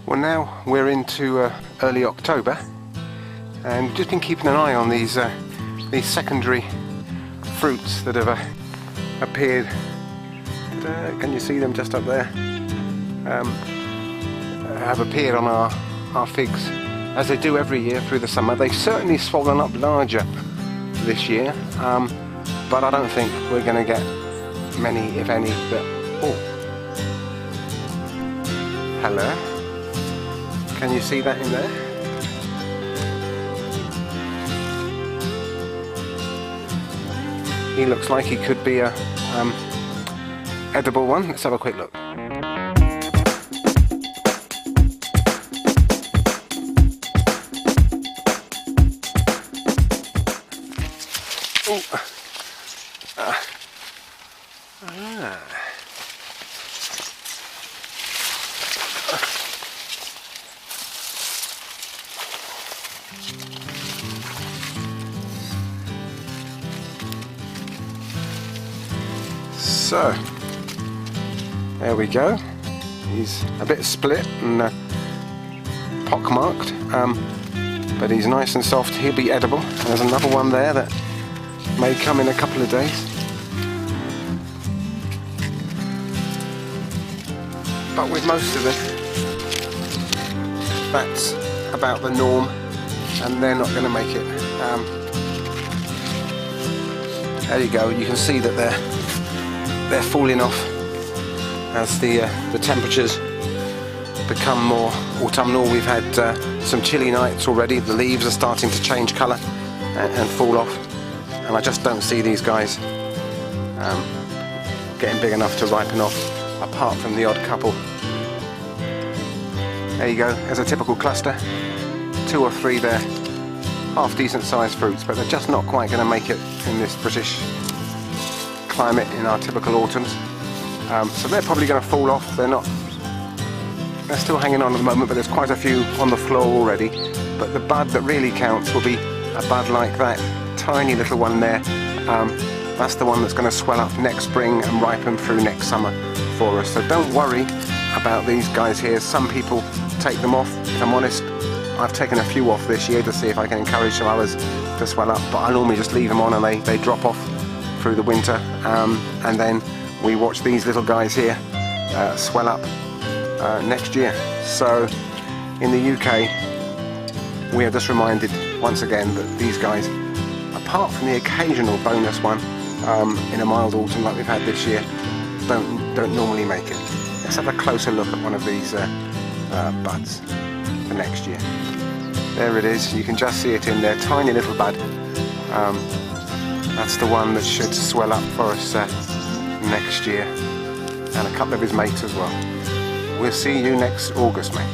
Well, now we're into early October, and we've just been keeping an eye on these secondary fruits that have appeared. Can you see them just up there? Have appeared on our figs, as they do every year through the summer. They've certainly swollen up larger this year, but I don't think we're going to get many, if any, that... Oh! Hello? Can you see that in there? He looks like he could be a edible one. Let's have a quick look. So, there we go. He's a bit split and pockmarked, but he's nice and soft. He'll be edible. There's another one there that may come in a couple of days. But with most of them, that's about the norm, and they're not going to make it. There you go. You can see that they're falling off as the temperatures become more autumnal. We've had some chilly nights already. The leaves are starting to change colour and fall off, and I just don't see these guys getting big enough to ripen off, apart from the odd couple. There you go. There's a typical cluster. 2 or 3 there, half decent sized fruits, but they're just not quite going to make it in this British climate in our typical autumns. So they're probably going to fall off. They're still hanging on at the moment, but there's quite a few on the floor already. But the bud that really counts will be a bud like that tiny little one there. That's the one that's going to swell up next spring and ripen through next summer for us. So don't worry about these guys here. Some people take them off. If I'm honest, I've taken a few off this year to see if I can encourage some others to swell up, but I normally just leave them on and they drop off through the winter, and then we watch these little guys here swell up next year. So in the UK, we are just reminded once again that these guys, apart from the occasional bonus one in a mild autumn like we've had this year, don't normally make it. Let's have a closer look at one of these buds for next year. There it is. You can just see it in there, tiny little bud. That's the one that should swell up for us next year, and a couple of his mates as well. We'll see you next August, mate.